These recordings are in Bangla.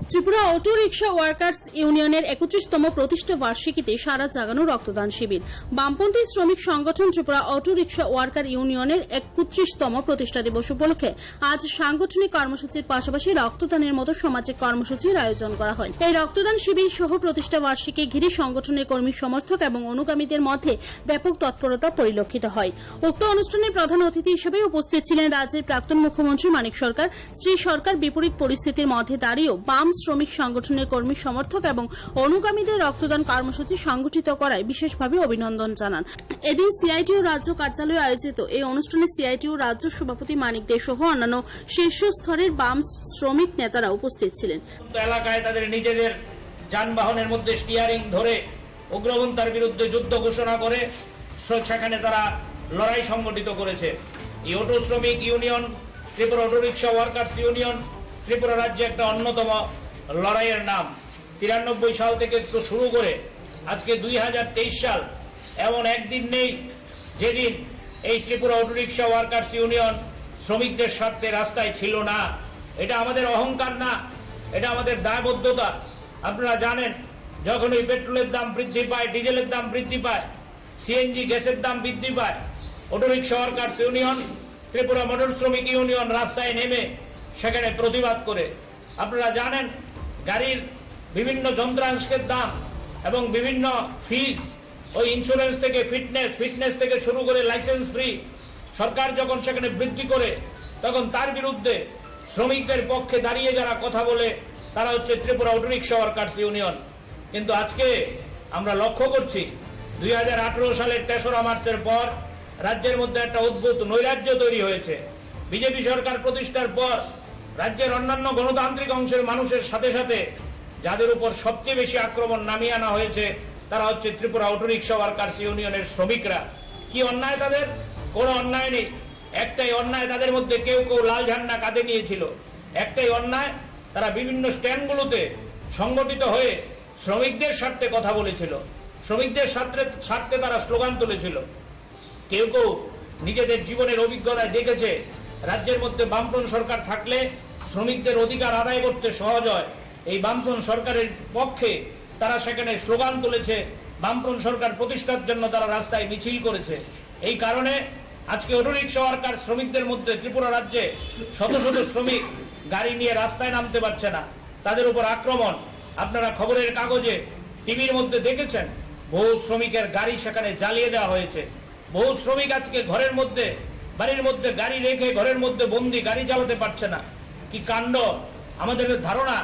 ত্রিপুরা অটো রিক্সা ওয়ার্কার্স ইউনিয়নের 31তম প্রতিষ্ঠা বার্ষিকীতে সারা জাগানো রক্তদান শিবির। বামপন্থী শ্রমিক সংগঠন ত্রিপুরা অটো রিক্সা ওয়ার্কার ইউনিয়নের 31তম প্রতিষ্ঠা দিবস উপলক্ষে আজ সাংগঠনিক কর্মসূচির পাশাপাশি রক্তদানের মতো সামাজিক কর্মসূচির আয়োজন করা হয়। এই রক্তদান শিবির সহ প্রতিষ্ঠা বার্ষিকী ঘিরে সংগঠনের কর্মী সমর্থক এবং অনুগামীদের মধ্যে ব্যাপক তৎপরতা পরিলক্ষিত হয়। উক্ত অনুষ্ঠানে প্রধান অতিথি হিসেবে উপস্থিত ছিলেন রাজ্যের প্রাক্তন মুখ্যমন্ত্রী মানিক সরকার। শ্রী সরকার বিপরীত পরিস্থিতির মধ্যে দাঁড়িয়েও বাম শ্রমিক সংগঠনের কর্মী সমর্থক এবং অনুগামীদের রক্তদান কর্মসূচি সংগঠিত করায় বিশেষভাবে অভিনন্দন জানান। এদিন সিআইটিউ রাজ্য কার্যালয়ে আয়োজিত এই অনুষ্ঠানে সিআইটিউ রাজ্য সভাপতি মানিক দে সহ অন্যান্য শীর্ষ স্তরের বাম শ্রমিক নেতারা উপস্থিত ছিলেন। এলাকায় তাদের নিজেদের যানবাহনের মধ্যে স্টিয়ারিং ধরে উগ্রপন্থার বিরুদ্ধে যুদ্ধ ঘোষণা করে সেখানে তারা লড়াই সংগঠিত করেছে। এই অটো শ্রমিক union, Tripura auto rickshaw workers union Tripura রাজ্যে একটা অন্যতম লড়াইয়ের নাম। 93 সাল থেকে শুরু করে আজকে 2023 সাল, এমন একদিন নেই যেদিন এই Tripura auto rickshaw workers union শ্রমিকদের স্বার্থে রাস্তায় ছিল না। এটা আমাদের অহংকার না, এটা আমাদের দায়বদ্ধতা। আপনারা জানেন, যখন ওই পেট্রোলের দাম বৃদ্ধি পায়, ডিজেলের দাম বৃদ্ধি পায়, সিএনজি গ্যাসের দাম বৃদ্ধি পায়, auto rickshaw workers union, Tripura motor শ্রমিক ইউনিয়ন রাস্তায় নেমে সেখানে প্রতিবাদ করে। আপনারা জানেন, গাড়ির বিভিন্ন যন্ত্রাংশের দাম এবং বিভিন্ন ফিজ, ওই ইন্স্যুরেন্স থেকে ফিটনেস থেকে শুরু করে লাইসেন্স ফ্রি, সরকার যখন সেখানে বৃদ্ধি করে তখন তার বিরুদ্ধে শ্রমিকদের পক্ষে দাঁড়িয়ে যারা কথা বলে তারা হচ্ছে Tripura auto rickshaw workers union. কিন্তু আজকে আমরা লক্ষ্য করছি 2018 সালের 3রা মার্চের পর রাজ্যের মধ্যে একটা অদ্ভুত নৈরাজ্য তৈরি হয়েছে। বিজেপি সরকার প্রতিষ্ঠার পর রাজ্যের অন্যান্য গণতান্ত্রিক অংশের মানুষের সাথে সাথে যাদের উপর সবচেয়ে বেশি আক্রমণ নামিয়ে আনা হয়েছে তারা হচ্ছে ত্রিপুরা অটো রিক্সা ওয়ার্কার্স ইউনিয়নের শ্রমিকরা। কি অন্যায় তাদের? কোনো অন্যায় নেই। একটাই অন্যায়, তাদের মধ্যে কেউ কেউ লাল ঝান্ডা কাঁধে নিয়েছিল। একটাই অন্যায়, তারা বিভিন্ন স্ট্যান্ডগুলোতে সংগঠিত হয়ে শ্রমিকদের স্বার্থে কথা বলেছিল, শ্রমিকদের স্বার্থে তারা স্লোগান তুলেছিল। কেউ কেউ নিজেদের জীবনের অভিজ্ঞতায় দেখেছে রাজ্যের মধ্যে বামপন্থী সরকার থাকলে শ্রমিকদের অধিকার আদায় করতে সহজ হয়। এই বামপন্থী সরকারের পক্ষে তারা সেখানে স্লোগান তুলেছে, বামপন্থী সরকার প্রতিষ্ঠার জন্য তারা রাস্তায় মিছিল করেছে। এই কারণে আজকে অটো রিক্সা ওয়ার্কার শ্রমিকদের মধ্যে ত্রিপুরা রাজ্যে শত শত শ্রমিক গাড়ি নিয়ে রাস্তায় নামতে পারছে না, তাদের উপর আক্রমণ। আপনারা খবরের কাগজে, টিভির মধ্যে দেখেছেন, বহু শ্রমিকের গাড়ি সেখানে জ্বালিয়ে দেওয়া হয়েছে। বহু শ্রমিক আজকে ঘরের মধ্যে, বাড়ির মধ্যে গাড়ি রেখে ঘরের মধ্যে বন্দি, গাড়ি চালাতে পারছে না। কি কাণ্ড! আমাদের ধারণা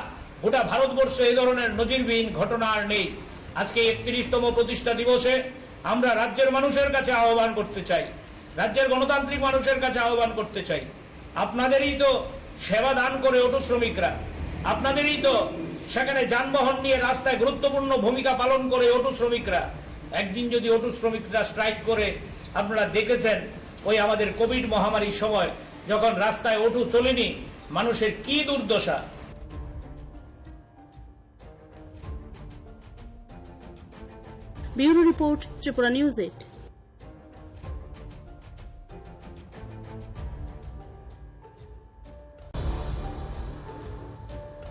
গোটা ভারতবর্ষে এই ধরনের নজিরবিহীন ঘটনা আর নেই। আজকে 31তম প্রতিষ্ঠা দিবসে আমরা রাজ্যের মানুষের কাছে আহ্বান করতে চাই, রাজ্যের গণতান্ত্রিক মানুষের কাছে আহ্বান করতে চাই, আপনাদেরই তো সেবা দান করে অটো শ্রমিকরা, আপনাদেরই তো সেখানে যানবাহন নিয়ে রাস্তায় গুরুত্বপূর্ণ ভূমিকা পালন করে অটো শ্রমিকরা। একদিন যদি অটো শ্রমিকরা স্ট্রাইক করে, আপনারা দেখেছেন ওই আমাদের কোভিড মহামারীর সময় যখন রাস্তায় অটো চলেনি, মানুষের কি দুর্দশা। Bureau report, Tripura news 8।